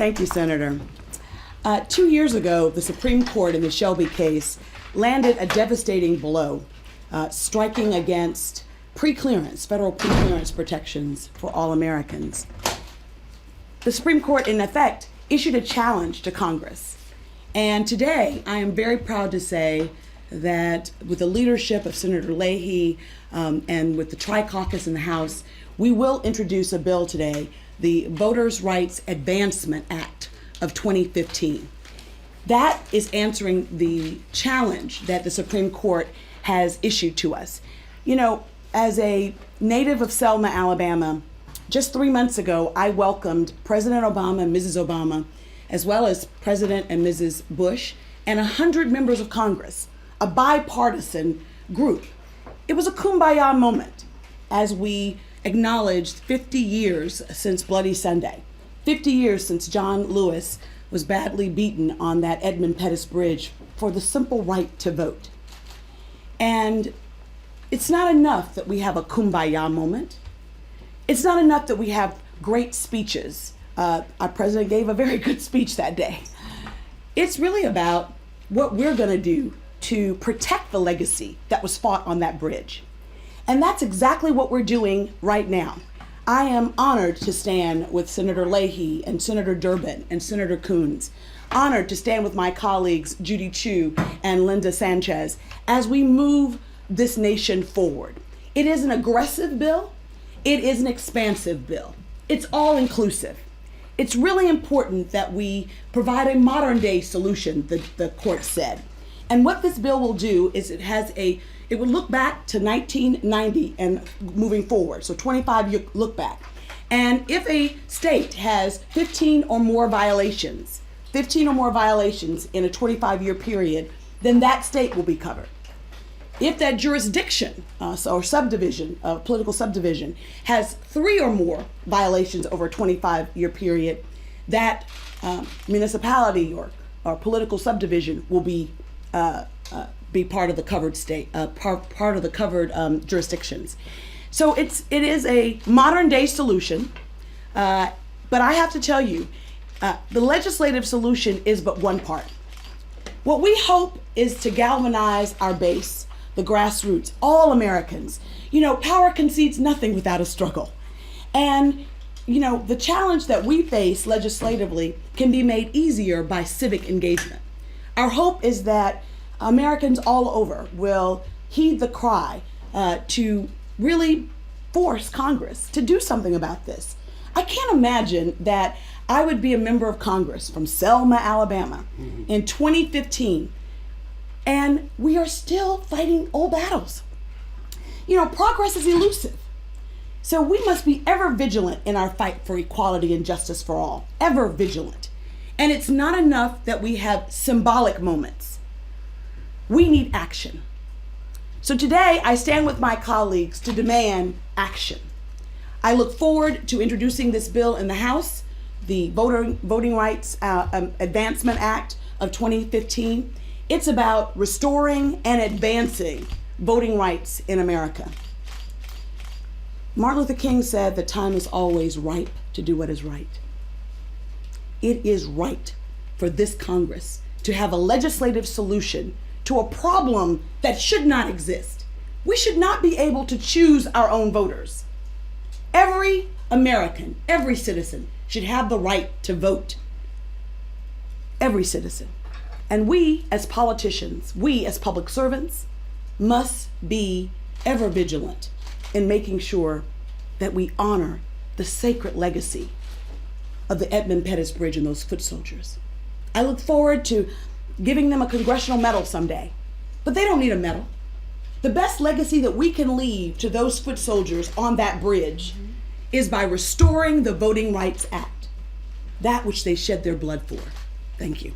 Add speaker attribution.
Speaker 1: Thank you, Senator. 2 years ago, the Supreme Court in the Shelby case landed a devastating blow, striking against pre-clearance, federal pre-clearance protections for all Americans. The Supreme Court, in effect, issued a challenge to Congress. And today, I am very proud to say that with the leadership of Senator Leahy and with the Tri-Caucus in the House, we will introduce a bill today, the Voters' Rights Advancement Act of 2015. That is answering the challenge that the Supreme Court has issued to us. You know, as a native of Selma, Alabama, just 3 months ago, I welcomed President Obama and Mrs. Obama, as well as President and Mrs. Bush, and 100 members of Congress, a bipartisan group. It was a kumbaya moment as we acknowledged 50 years since Bloody Sunday, 50 years since John Lewis was badly beaten on that Edmund Pettus Bridge for the simple right to vote. And it's not enough that we have a kumbaya moment. It's not enough that we have great speeches. Our president gave a very good speech that day. It's really about what we're going to do to protect the legacy that was fought on that bridge. And that's exactly what we're doing right now. I am honored to stand with Senator Leahy and Senator Durbin and Senator Coons, honored to stand with my colleagues Judy Chu and Linda Sanchez as we move this nation forward. It is an aggressive bill. It is an expansive bill. It's all inclusive. It's really important that we provide a modern day solution, the court said. And what this bill will do is it will look back to 1990 and moving forward, so 25-year look back. And if a state has 15 or more violations in a 25-year period, then that state will be covered. If that jurisdiction or subdivision, political subdivision, has 3 or more violations over a 25-year period, that municipality or political subdivision will be part of the covered state, part of the covered jurisdictions. So it is a modern day solution, but I have to tell you, the legislative solution is but one part. What we hope is to galvanize our base, the grassroots, all Americans. You know, power concedes nothing without a struggle. And, you know, the challenge that we face legislatively can be made easier by civic engagement. Our hope is that Americans all over will heed the cry to really force Congress to do something about this. I can't imagine that I would be a member of Congress from Selma, Alabama in 2015, and we are still fighting old battles. You know, progress is elusive. So we must be ever vigilant in our fight for equality and justice for all, ever vigilant. And it's not enough that we have symbolic moments. We need action. So today I stand with my colleagues to demand action. I look forward to introducing this bill in the House, the Voting Rights Advancement Act of 2015. It's about restoring and advancing voting rights in America. Martin Luther King said the time is always ripe to do what is right. It is right for this Congress to have a legislative solution to a problem that should not exist. We should not be able to choose our own voters. Every American, every citizen should have the right to vote. Every citizen. And we as politicians, we as public servants, must be ever vigilant in making sure that we honor the sacred legacy of the Edmund Pettus Bridge and those foot soldiers. I look forward to giving them a congressional medal someday, but they don't need a medal. The best legacy that we can leave to those foot soldiers on that bridge is by restoring the Voting Rights Act, that which they shed their blood for. Thank you.